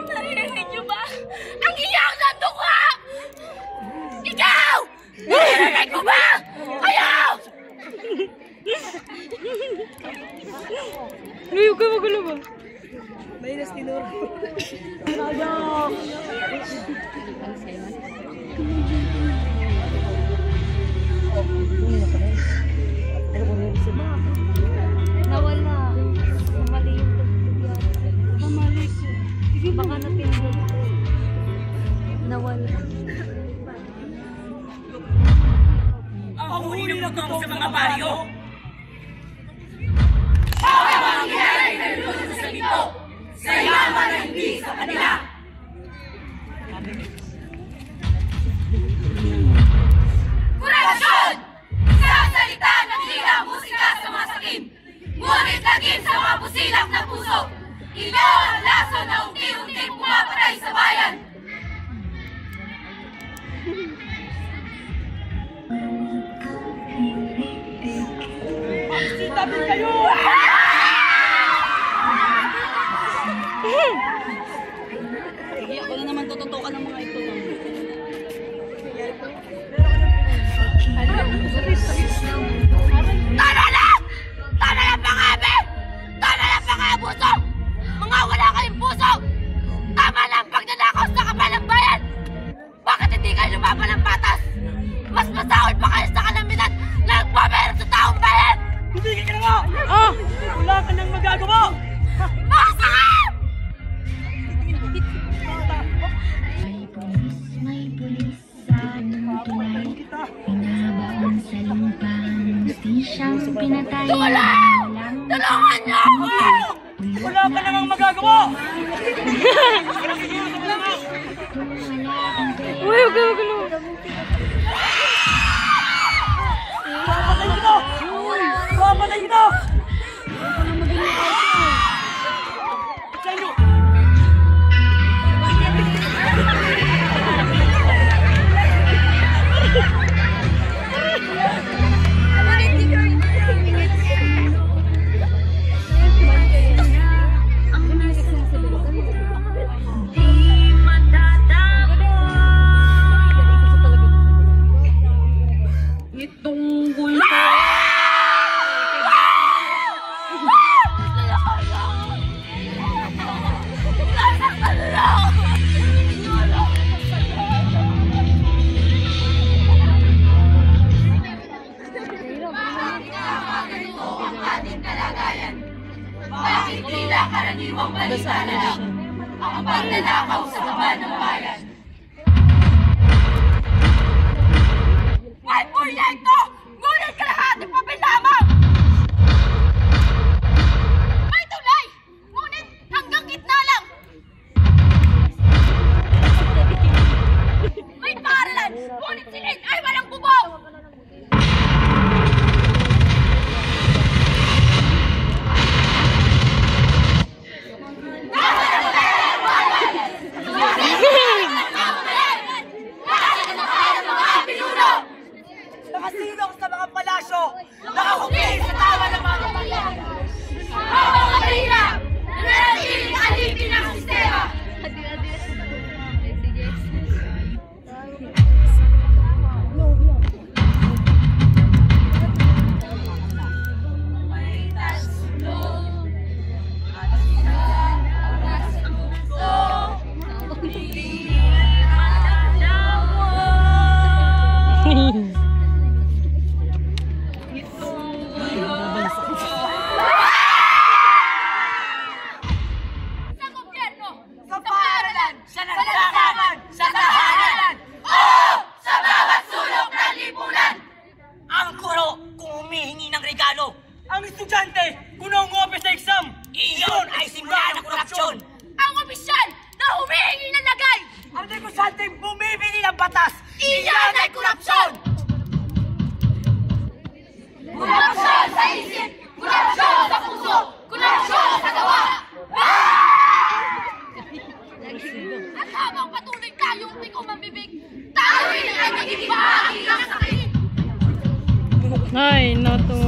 Narinig niyo ba? Ang iyak na duka! Ikaw! Narinig mo ba? Ayaw! Ayaw ka magulo ba? Mayroon tinuro. Nawala. Namali yung tugtog. Namali ko. Sige, baka napindot. Nawala. Ang hinumugtong sa mga baryo! Ang mangyayari na lulunod sa ito! Sa yaman na hindi sa kanila! Kurasyon! Sasalita ng tila musika sa mga sakim! Ngunit lagim sa mga busilak na puso! Ito ang laso na unti-unti pumapatay sa bayan! Magsitabi kayo! Sige, ako na naman tututukan ng mga ito. Tara lang! Tara lang pangabi! Tara lang pangabuso! Mga wala kayong puso! Tama lang pagnanakaw sa kapal ng bayan! Bakit hindi kayo lumaban ng patas? Mas masahol pa kayo sa kalamidad na nagpapahirap sa taong bayan! Hindi ka na nga! Ah! Wala ka nang magagawa! Mga sakam! May pulis sa tunay, pinabaon sa lumpang, siyang pinatay. Tulong! Tulungan niyo ako! Wala ka namang magagawa! Uy, huwag ka magulo. Papatay kita! Papatay kita! Sa inyo! Itong gulto! Bakit tila karaniwang balita na lang ang pagnanakaw sa baba ng bayan? May proyekto! Ngunit kalahating papel lamang! May tulay! Ngunit hanggang gitna lang! May paaralan! Ngunit silid ay walang bubong! Nakasilong sa mga palasyo! Nakakumpit simula ng korupsyon. Ang opisyal na humihingi ng lagay. Ang negosyanteng bumibili ng batas. Iyan ay korupsyon! Korupsyon sa isip! Korupsyon sa puso! Korupsyon sa gawa! At habang patuloy tayong di ko mambibig, tayo rin ay nagiging bahagi ng sakit! Ay, not to.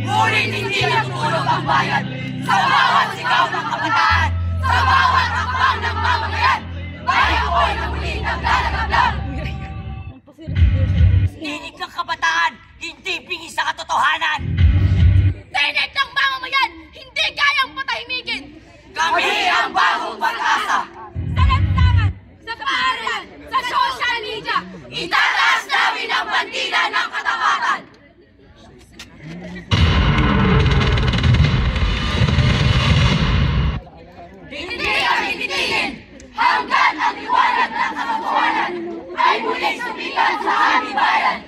Ngunit hindi natutulog ang bayan sa bawat sigaw ng kabataan, sa bawat hakbang ng mamamayan. Bayan ko'y na muli naglalagablang. Tinig ng kabataan, hindi pingi sa katotohanan. Tinig ng mamamayan, hindi kayang patahimikin. Kami ang bagong pag-asa. Sa lansangan, sa paaralan, sa social media, itataas namin ang bandila ng katapatan. Hindi kami titigil hanggang ang liwanag ng katotohanan ay muling sumikat sa aming bayan.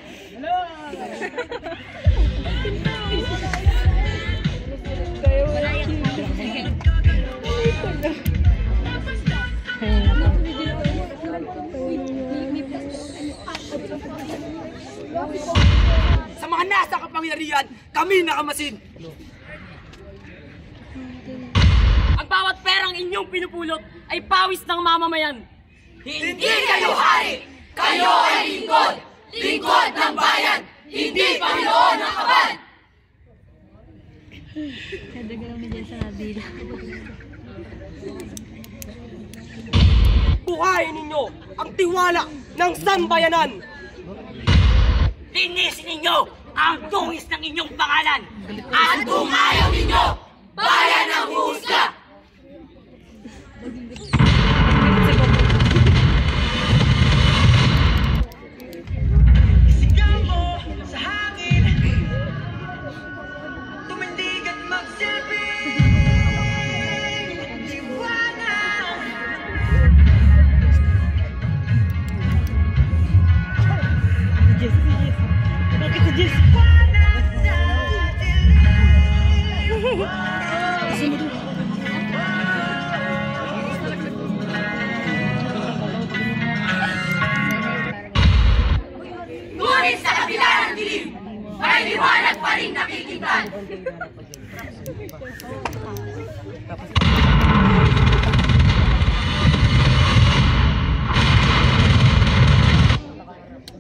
Sa mga nasa kapangyarihan, kami nakamasin. Ang bawat perang inyong pinupulot ay pawis ng mamamayan. Hindi kayo hari! Kayo ay lingkod! Lingkod ng bayan! Hindi Panginoon ng kaban! Nadagal na dyan sa nabila. Buhayin ninyo ang tiwala ng sanbayanan. Linisin ninyo ang tungis ng inyong pangalan. At kung ayaw ninyo, bayan ang husga! Ngunit sa kabila ng dilim, may liwanag pa rin nakikita.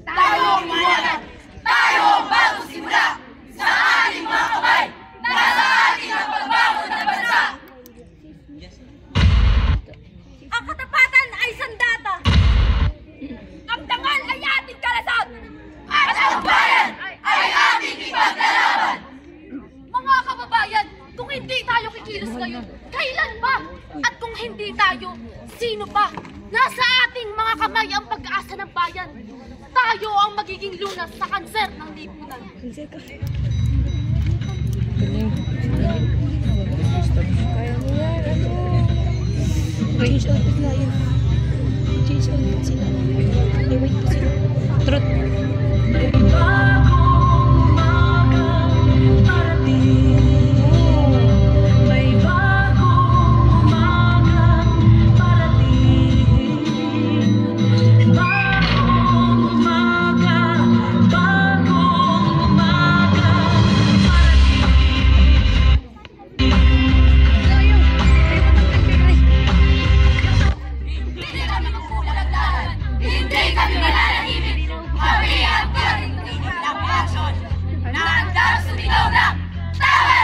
Tayo ang liwanag! Tayo ang bagong simula! Sa ating mga kamay, nasa ating ang pagbangon ng bansa! Ang katapatan ay sandata! Ang dangal ay ating kalasag! At ang bayan ay ating ipaglalaban! Mga kababayan, kung hindi tayo kikilos ngayon, kailan ba? At kung hindi tayo, sino pa? Nasa ating mga kamay ang pag-asa ng bayan. Tayo ang magiging lunas sa kanser ng lipunan. Kaya mo yan, ano? Change outfit na yun. Change outfit sila. Wait pa sila. Truth. Hindi kami magpupalagdaran! Hindi kami mananahimik! Kami ang pagiging ng aksyon na handang sumigaw ng tama!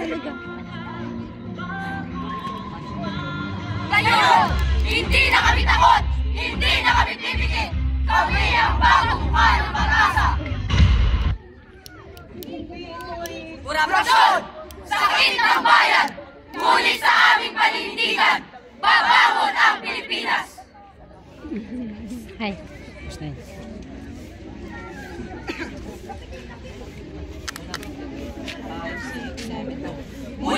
talaga. Ngayon, hindi na kami takot! Hindi na kami pipigil! Kami ang bagong mukha ng pag-asa! Purapasyon! Sakit ng bayan! Ngunit sa aming panindigan, babangon ang Pilipinas! Hi. Muli